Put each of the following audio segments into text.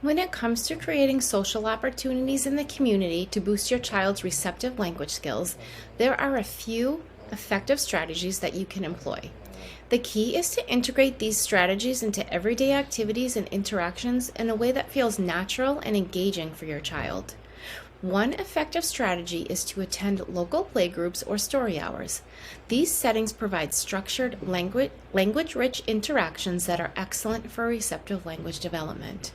When it comes to creating social opportunities in the community to boost your child's receptive language skills, there are a few effective strategies that you can employ. The key is to integrate these strategies into everyday activities and interactions in a way that feels natural and engaging for your child. One effective strategy is to attend local playgroups or story hours. These settings provide structured, language-rich interactions that are excellent for receptive language development.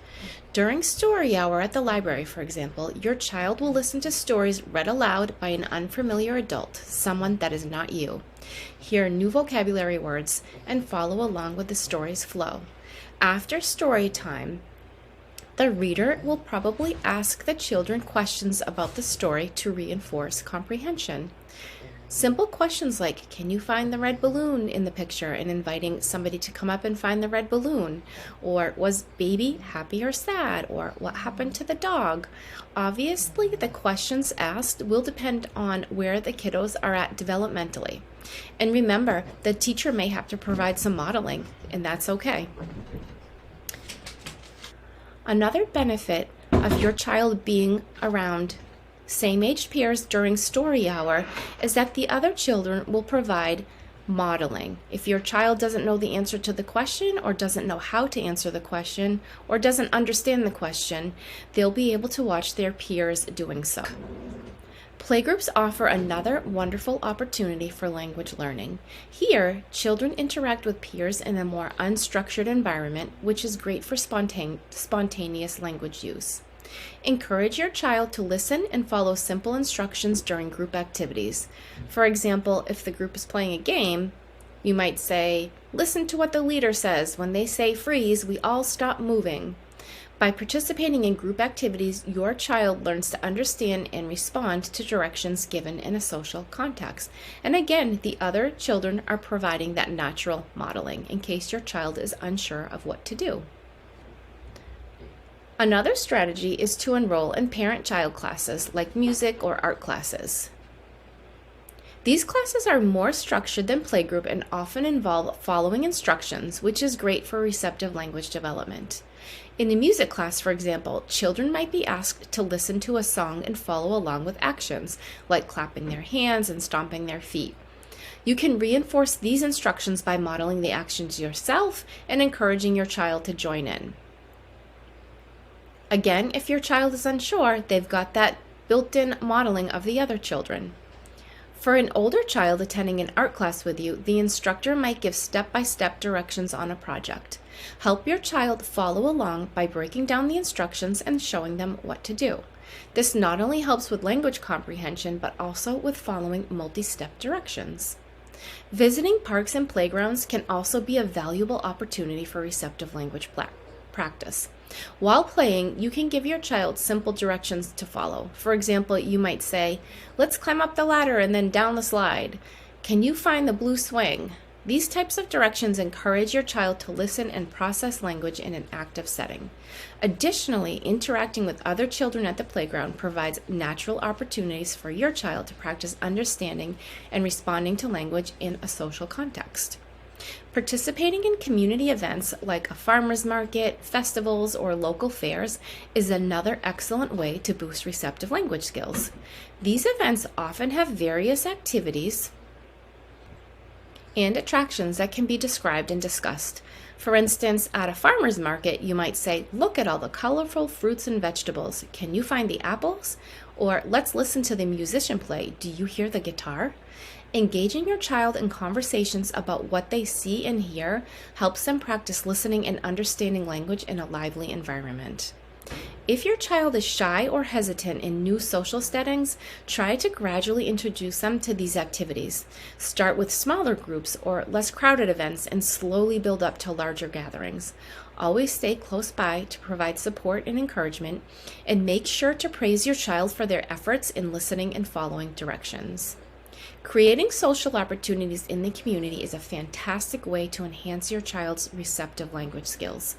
During story hour at the library, for example, your child will listen to stories read aloud by an unfamiliar adult, someone that is not you. Hear new vocabulary words and follow along with the story's flow. After story time, the reader will probably ask the children questions about the story to reinforce comprehension. Simple questions like, can you find the red balloon in the picture, and inviting somebody to come up and find the red balloon? Or was baby happy or sad? Or what happened to the dog? Obviously, the questions asked will depend on where the kiddos are at developmentally. And remember, the teacher may have to provide some modeling, and that's okay. Another benefit of your child being around same-aged peers during story hour is that the other children will provide modeling. If your child doesn't know the answer to the question, or doesn't know how to answer the question, or doesn't understand the question, they'll be able to watch their peers doing so. Playgroups offer another wonderful opportunity for language learning. Here, children interact with peers in a more unstructured environment, which is great for spontaneous language use. Encourage your child to listen and follow simple instructions during group activities. For example, if the group is playing a game, you might say, "Listen to what the leader says. When they say freeze, we all stop moving." By participating in group activities, your child learns to understand and respond to directions given in a social context. And again, the other children are providing that natural modeling in case your child is unsure of what to do. Another strategy is to enroll in parent-child classes like music or art classes. These classes are more structured than playgroup and often involve following instructions, which is great for receptive language development. In the music class, for example, children might be asked to listen to a song and follow along with actions, like clapping their hands and stomping their feet. You can reinforce these instructions by modeling the actions yourself and encouraging your child to join in. Again, if your child is unsure, they've got that built-in modeling of the other children. For an older child attending an art class with you, the instructor might give step-by-step directions on a project. Help your child follow along by breaking down the instructions and showing them what to do. This not only helps with language comprehension, but also with following multi-step directions. Visiting parks and playgrounds can also be a valuable opportunity for receptive language practice. While playing, you can give your child simple directions to follow. For example, you might say, "Let's climb up the ladder and then down the slide. Can you find the blue swing?" These types of directions encourage your child to listen and process language in an active setting. Additionally, interacting with other children at the playground provides natural opportunities for your child to practice understanding and responding to language in a social context. Participating in community events like a farmer's market, festivals, or local fairs is another excellent way to boost receptive language skills. These events often have various activities and attractions that can be described and discussed. For instance, at a farmer's market, you might say, "Look at all the colorful fruits and vegetables. Can you find the apples?" Or, "Let's listen to the musician play. Do you hear the guitar?" Engaging your child in conversations about what they see and hear helps them practice listening and understanding language in a lively environment. If your child is shy or hesitant in new social settings, try to gradually introduce them to these activities. Start with smaller groups or less crowded events and slowly build up to larger gatherings. Always stay close by to provide support and encouragement, and make sure to praise your child for their efforts in listening and following directions. Creating social opportunities in the community is a fantastic way to enhance your child's receptive language skills.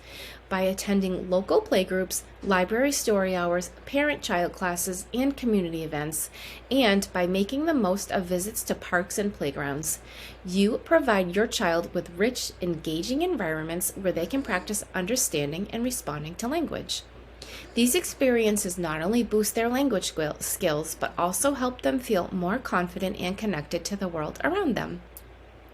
By attending local playgroups, library story hours, parent-child classes, and community events, and by making the most of visits to parks and playgrounds, you provide your child with rich, engaging environments where they can practice understanding and responding to language. These experiences not only boost their language skills, but also help them feel more confident and connected to the world around them.